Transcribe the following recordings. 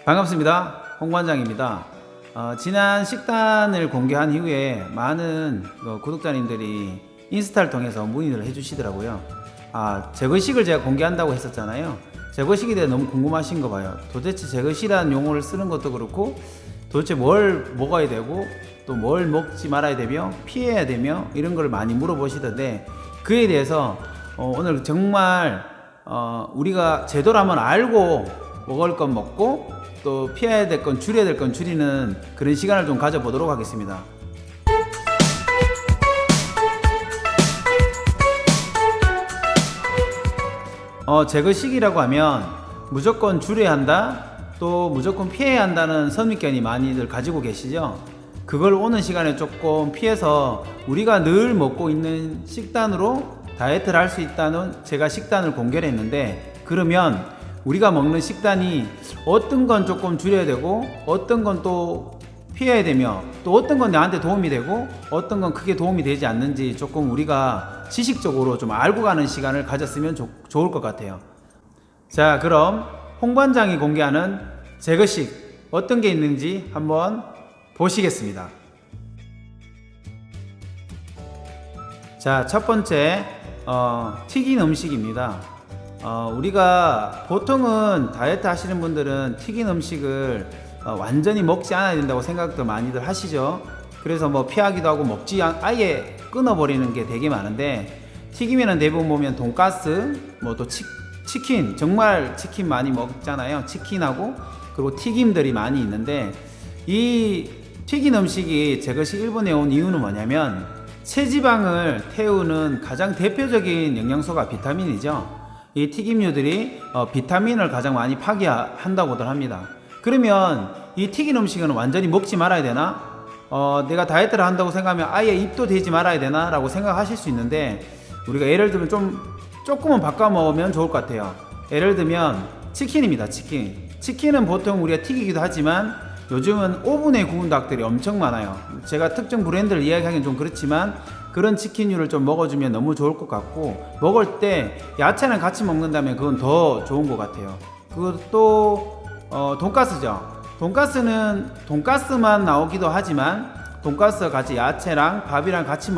반갑습니다. 홍관장입니다. 지난 식단을 공개한 이후에 많은 구독자님들이 인스타를 통해서 문의를 해주시더라고요. 제거식을 제가 공개한다고 했었잖아요. 제거식에 대해 너무 궁금하신 거 봐요. 도대체 제거식이라는 용어를 쓰는 것도 그렇고 도대체 뭘 먹어야 되고 또 뭘 먹지 말아야 되며 피해야 되며 이런 걸 많이 물어보시던데, 그에 대해서 오늘 정말 우리가 제대로 한번 알고 먹을 건 먹고 또 피해야 될 건 줄여야 될 건 줄이는 그런 시간을 좀 가져보도록 하겠습니다. 제거식이라고 하면 무조건 줄여야 한다, 또 무조건 피해야 한다는 선입견이 많이들 가지고 계시죠. 그걸 오는 시간에 조금 피해서 우리가 늘 먹고 있는 식단으로 다이어트를 할 수 있다는 제가 식단을 공개를 했는데, 그러면 우리가 먹는 식단이 어떤 건 조금 줄여야 되고 어떤 건 또 피해야 되며 또 어떤 건 나한테 도움이 되고 어떤 건 크게 도움이 되지 않는지 조금 우리가 지식적으로 좀 알고 가는 시간을 가졌으면 좋을 것 같아요. 자, 그럼 홍관장이 공개하는 제거식 어떤 게 있는지 한번 보시겠습니다. 자, 첫 번째 튀긴 음식입니다. 우리가 보통은 다이어트 하시는 분들은 튀긴 음식을 완전히 먹지 않아야 된다고 생각도 많이들 하시죠. 그래서 뭐 피하기도 하고 아예 끊어버리는 게 되게 많은데, 튀기면은 대부분 보면 돈가스, 뭐 또 치킨, 정말 치킨 많이 먹잖아요. 치킨하고 그리고 튀김들이 많이 있는데, 이 튀긴 음식이 제것이 일본에 온 이유는 뭐냐면 체지방을 태우는 가장 대표적인 영양소가 비타민이죠. 이 튀김류들이 비타민을 가장 많이 파괴한다고들 합니다. 그러면 이 튀긴 음식은 완전히 먹지 말아야 되나? 내가 다이어트를 한다고 생각하면 아예 입도 대지 말아야 되나? 라고 생각하실 수 있는데, 우리가 예를 들면 조금은 바꿔 먹으면 좋을 것 같아요. 예를 들면 치킨입니다. 치킨은 보통 우리가 튀기기도 하지만 요즘은 오븐에 구운 닭들이 엄청 많아요. 제가 특정 브랜드를 이야기하기는 좀 그렇지만 그런 치킨류를 좀 먹어주면 너무 좋을 것 같고, 먹을 때 야채랑 같이 먹는다면 그건 더 좋은 것 같아요. 그것도 돈가스죠. 돈가스는 돈가스만 나오기도 하지만 돈가스와 같이 야채랑 밥이랑 같이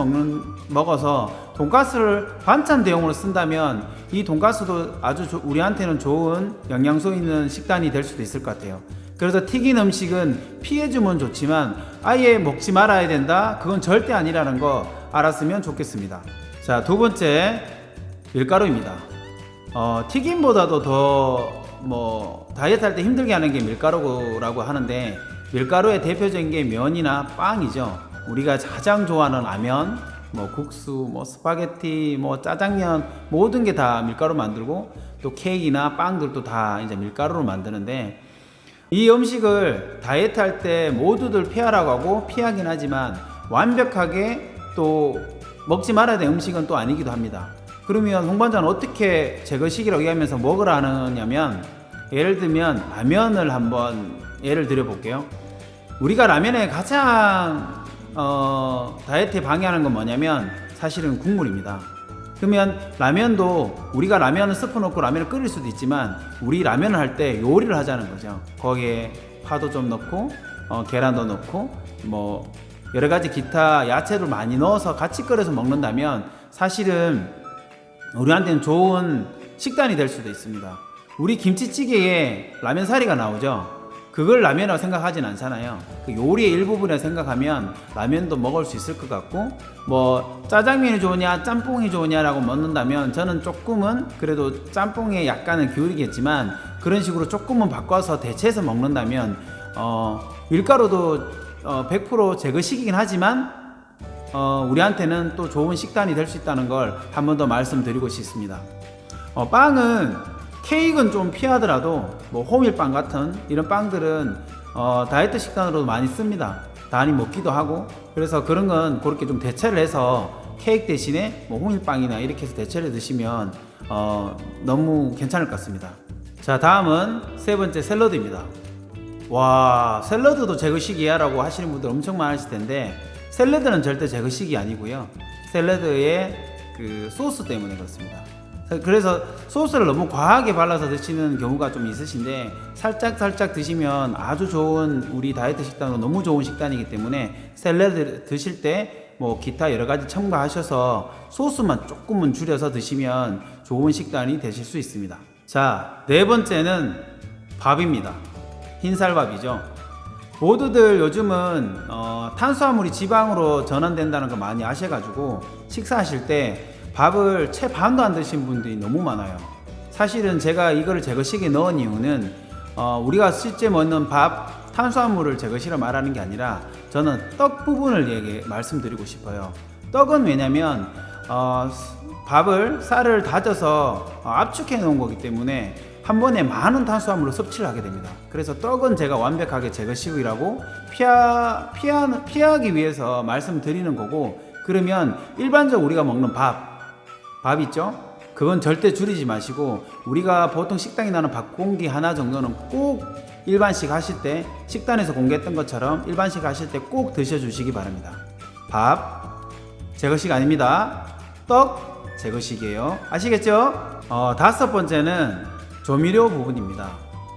먹어서 돈가스를 반찬 대용으로 쓴다면 이 돈가스도 아주 우리한테는 좋은 영양소 있는 식단이 될 수도 있을 것 같아요. 그래서 튀긴 음식은 피해주면 좋지만 아예 먹지 말아야 된다, 그건 절대 아니라는 거 알았으면 좋겠습니다. 자, 두 번째 밀가루입니다. 튀김보다도 더 다이어트 할 때 힘들게 하는 게 밀가루라고 하는데, 밀가루의 대표적인 게 면이나 빵이죠. 우리가 가장 좋아하는 라면, 국수, 스파게티, 짜장면, 모든 게 다 밀가루 만들고, 또 케이크나 빵들도 다 이제 밀가루로 만드는데, 이 음식을 다이어트 할 때 모두들 피하라고 하고 피하긴 하지만 완벽하게 또 먹지 말아야 될 음식은 또 아니기도 합니다. 그러면 홍반장은 어떻게 제거식이라고 얘기하면서 먹으라 하느냐면, 예를 들면 라면을 한번 예를 들어 볼게요. 우리가 라면에 가장 다이어트에 방해하는 건 뭐냐면 사실은 국물입니다. 그러면 라면도 우리가 라면을 스프 넣고 라면을 끓일 수도 있지만, 우리 라면을 할 때 요리를 하자는 거죠. 거기에 파도 좀 넣고 계란도 넣고 여러 가지 기타 야채를 많이 넣어서 같이 끓여서 먹는다면 사실은 우리한테는 좋은 식단이 될 수도 있습니다. 우리 김치찌개에 라면 사리가 나오죠. 그걸 라면이라고 생각하진 않잖아요. 그 요리의 일부분이라고 생각하면 라면도 먹을 수 있을 것 같고, 짜장면이 좋으냐 짬뽕이 좋으냐라고 묻는다면 저는 조금은 그래도 짬뽕에 약간은 기울이겠지만 그런 식으로 조금은 바꿔서 대체해서 먹는다면 밀가루도 100% 제거식이긴 하지만 우리한테는 또 좋은 식단이 될 수 있다는 걸 한 번 더 말씀드리고 싶습니다. 빵은 케이크는 좀 피하더라도 호밀빵 같은 이런 빵들은 다이어트 식단으로도 많이 씁니다. 많이 먹기도 하고, 그래서 그런 건 그렇게 좀 대체를 해서 케이크 대신에 호밀빵이나 이렇게 해서 대체를 드시면 너무 괜찮을 것 같습니다. 자, 다음은 세 번째 샐러드입니다. 와, 샐러드도 제거식이야 라고 하시는 분들 엄청 많으실 텐데, 샐러드는 절대 제거식이 아니고요. 샐러드의 그 소스 때문에 그렇습니다. 그래서 소스를 너무 과하게 발라서 드시는 경우가 좀 있으신데 살짝 드시면 아주 좋은 우리 다이어트 식단으로 너무 좋은 식단이기 때문에 샐러드 드실 때 뭐 기타 여러 가지 첨가하셔서 소스만 조금은 줄여서 드시면 좋은 식단이 되실 수 있습니다. 자, 네 번째는 밥입니다. 흰쌀밥이죠. 모두들 요즘은 탄수화물이 지방으로 전환된다는 거 많이 아셔가지고 식사하실 때 밥을 채 반도 안 드신 분들이 너무 많아요. 사실은 제가 이거를 제거식에 넣은 이유는 우리가 실제 먹는 밥 탄수화물을 제거식을 말하는 게 아니라 저는 떡 부분을 말씀드리고 싶어요. 떡은 왜냐면 쌀을 다져서 압축해 놓은 거기 때문에 한 번에 많은 탄수화물을 섭취를 하게 됩니다. 그래서 떡은 제가 완벽하게 제거식이라고 피하기 위해서 말씀드리는 거고, 그러면 일반적으로 우리가 먹는 밥 있죠? 그건 절대 줄이지 마시고 우리가 보통 식당에 나는 밥 공기 하나 정도는 꼭 일반식 하실 때 식단에서 공개했던 것처럼 일반식 하실 때 꼭 드셔주시기 바랍니다. 밥 제거식 아닙니다. 떡 제거식이에요. 아시겠죠? 다섯 번째는 조미료 부분입니다.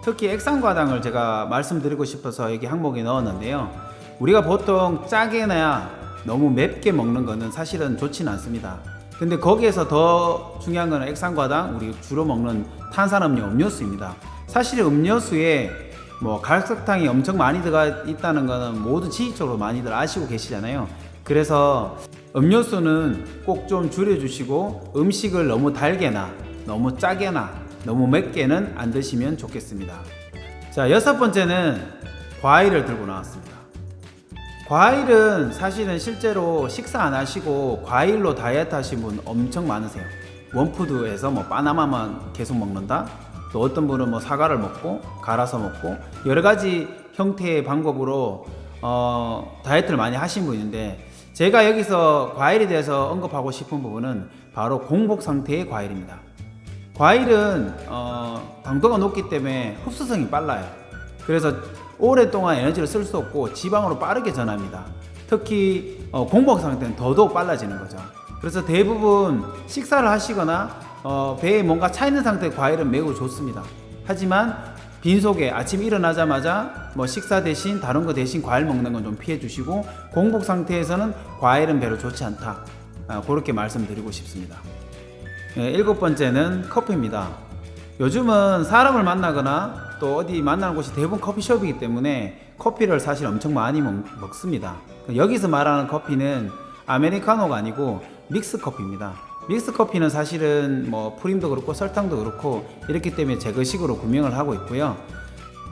특히 액상과당을 제가 말씀드리고 싶어서 여기 항목에 넣었는데요. 우리가 보통 짜게나 너무 맵게 먹는 거는 사실은 좋지는 않습니다. 근데 거기에서 더 중요한 거는 액상과당, 우리 주로 먹는 탄산음료, 음료수입니다. 사실 음료수에 뭐 갈색탕이 엄청 많이 들어가 있다는 거는 모두 지식적으로 많이들 아시고 계시잖아요. 그래서 음료수는 꼭 좀 줄여주시고 음식을 너무 달게나 너무 짜게나 너무 맵게는 안 드시면 좋겠습니다. 자, 여섯 번째는 과일을 들고 나왔습니다. 과일은 사실은 실제로 식사 안 하시고 과일로 다이어트 하신 분 엄청 많으세요. 원푸드에서 뭐 바나나만 계속 먹는다, 또 어떤 분은 뭐 사과를 먹고 갈아서 먹고 여러 가지 형태의 방법으로 다이어트를 많이 하신 분인데, 제가 여기서 과일에 대해서 언급하고 싶은 부분은 바로 공복 상태의 과일입니다. 과일은 당도가 높기 때문에 흡수성이 빨라요. 그래서 오랫동안 에너지를 쓸 수 없고 지방으로 빠르게 전합니다. 특히 공복 상태는 더더욱 빨라지는 거죠. 그래서 대부분 식사를 하시거나 배에 뭔가 차 있는 상태의 과일은 매우 좋습니다. 하지만 빈속에 아침 일어나자마자 뭐 식사 대신 다른 거 대신 과일 먹는 건 좀 피해 주시고, 공복 상태에서는 과일은 별로 좋지 않다, 그렇게 말씀드리고 싶습니다. 일곱 번째는 커피입니다. 요즘은 사람을 만나거나 또 어디 만나는 곳이 대부분 커피숍이기 때문에 커피를 사실 엄청 많이 먹습니다. 여기서 말하는 커피는 아메리카노가 아니고 믹스 커피입니다. 믹스 커피는 사실은 뭐 프림도 그렇고 설탕도 그렇고 이렇기 때문에 제거식으로 구명을 하고 있고요.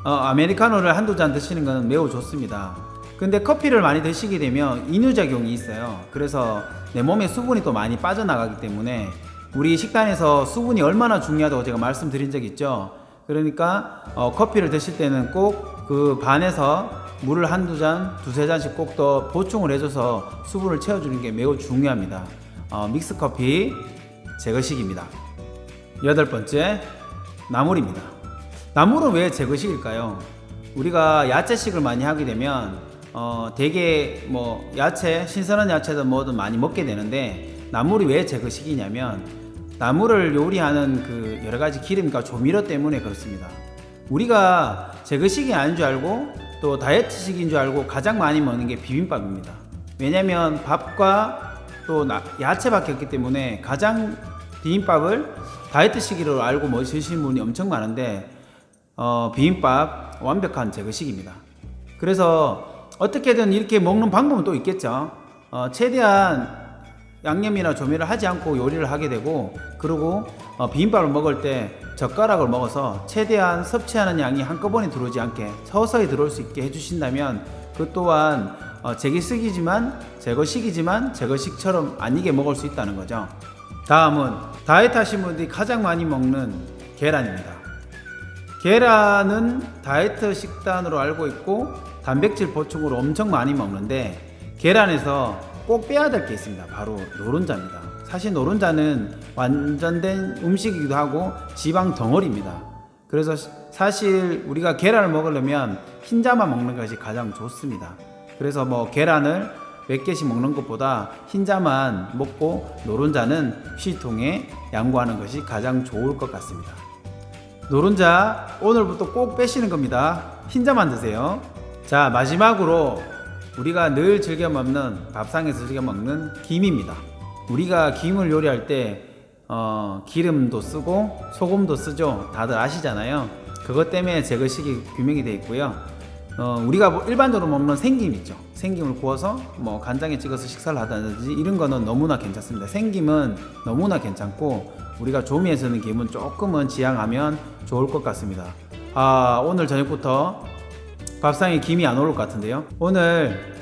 아메리카노를 한두 잔 드시는 것은 매우 좋습니다. 근데 커피를 많이 드시게 되면 이뇨작용이 있어요. 그래서 내 몸에 수분이 또 많이 빠져나가기 때문에 우리 식단에서 수분이 얼마나 중요하다고 제가 말씀드린 적 있죠. 그러니까 커피를 드실 때는 꼭 그 반에서 물을 한두 잔, 두세 잔씩 꼭 더 보충을 해줘서 수분을 채워주는 게 매우 중요합니다. 믹스 커피 제거식입니다. 여덟 번째, 나물입니다. 나물은 왜 제거식일까요? 우리가 야채식을 많이 하게 되면 되게 뭐 야채, 신선한 야채든 뭐든 많이 먹게 되는데, 나물이 왜 제거식이냐면 나물을 요리하는 그 여러 가지 기름과 조미료 때문에 그렇습니다. 우리가 제거식이 아닌 줄 알고 또 다이어트식인 줄 알고 가장 많이 먹는 게 비빔밥입니다. 왜냐면 밥과 또 야채밖에 없기 때문에 가장 비빔밥을 다이어트식으로 알고 드시는 분이 엄청 많은데, 비빔밥 완벽한 제거식입니다. 그래서 어떻게든 이렇게 먹는 방법은 또 있겠죠. 최대한 양념이나 조미를 하지 않고 요리를 하게 되고, 그리고 비빔밥을 먹을 때 젓가락을 먹어서 최대한 섭취하는 양이 한꺼번에 들어오지 않게 서서히 들어올 수 있게 해주신다면, 그 또한 제거식이지만 제거식처럼 아니게 먹을 수 있다는 거죠. 다음은 다이어트 하신 분들이 가장 많이 먹는 계란입니다. 계란은 다이어트 식단으로 알고 있고 단백질 보충으로 엄청 많이 먹는데, 계란에서 꼭 빼야 될 게 있습니다. 바로 노른자입니다. 사실 노른자는 완전된 음식이기도 하고 지방 덩어리입니다. 그래서 사실 우리가 계란을 먹으려면 흰자만 먹는 것이 가장 좋습니다. 그래서 뭐 계란을 몇 개씩 먹는 것보다 흰자만 먹고 노른자는 쉬통에 양보하는 것이 가장 좋을 것 같습니다. 노른자 오늘부터 꼭 빼시는 겁니다. 흰자만 드세요. 자, 마지막으로 우리가 늘 즐겨 먹는, 밥상에서 즐겨 먹는 김입니다. 우리가 김을 요리할 때 기름도 쓰고 소금도 쓰죠. 다들 아시잖아요. 그것 때문에 제거식이 규명이 되어 있고요. 우리가 일반적으로 먹는 생김 있죠. 생김을 구워서 뭐 간장에 찍어서 식사를 하다든지 이런 거는 너무나 괜찮습니다. 생김은 너무나 괜찮고 우리가 조미에 쓰는 김은 조금은 지양하면 좋을 것 같습니다. 오늘 저녁부터 밥상에 김이 안 오를 것 같은데요. 오늘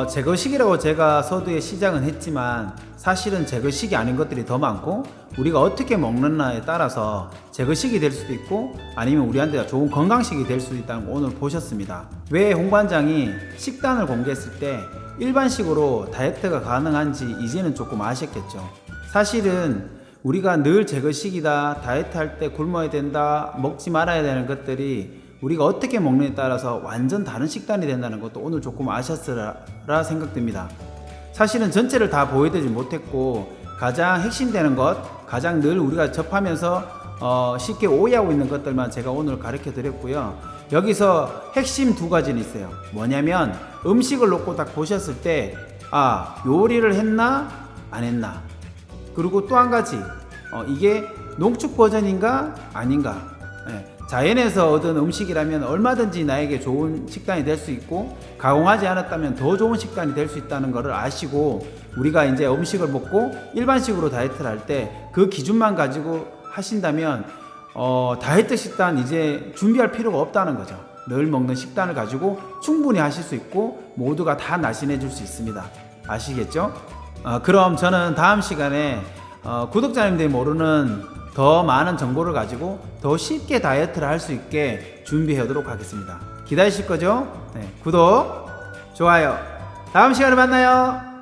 제거식이라고 제가 서두에 시작은 했지만 사실은 제거식이 아닌 것들이 더 많고 우리가 어떻게 먹느냐에 따라서 제거식이 될 수도 있고 아니면 우리한테 좋은 건강식이 될 수도 있다는 거 오늘 보셨습니다. 왜 홍반장이 식단을 공개했을 때 일반식으로 다이어트가 가능한지 이제는 조금 아셨겠죠. 사실은 우리가 늘 제거식이다, 다이어트 할 때 굶어야 된다, 먹지 말아야 되는 것들이 우리가 어떻게 먹느냐에 따라서 완전 다른 식단이 된다는 것도 오늘 조금 아셨으라 생각됩니다. 사실은 전체를 다 보여드리지 못했고 가장 핵심되는 것, 가장 늘 우리가 접하면서 쉽게 오해하고 있는 것들만 제가 오늘 가르쳐 드렸고요. 여기서 핵심 두 가지는 있어요. 뭐냐면 음식을 놓고 딱 보셨을 때 요리를 했나 안 했나, 그리고 또 한 가지 이게 농축 버전인가 아닌가. 자연에서 얻은 음식이라면 얼마든지 나에게 좋은 식단이 될 수 있고 가공하지 않았다면 더 좋은 식단이 될 수 있다는 것을 아시고 우리가 이제 음식을 먹고 일반식으로 다이어트를 할 때 그 기준만 가지고 하신다면 다이어트 식단 이제 준비할 필요가 없다는 거죠. 늘 먹는 식단을 가지고 충분히 하실 수 있고 모두가 다 날씬해 줄 수 있습니다. 아시겠죠? 그럼 저는 다음 시간에 구독자님들이 모르는 더 많은 정보를 가지고 더 쉽게 다이어트를 할 수 있게 준비해 오도록 하겠습니다. 기다리실 거죠? 네, 구독, 좋아요. 다음 시간에 만나요.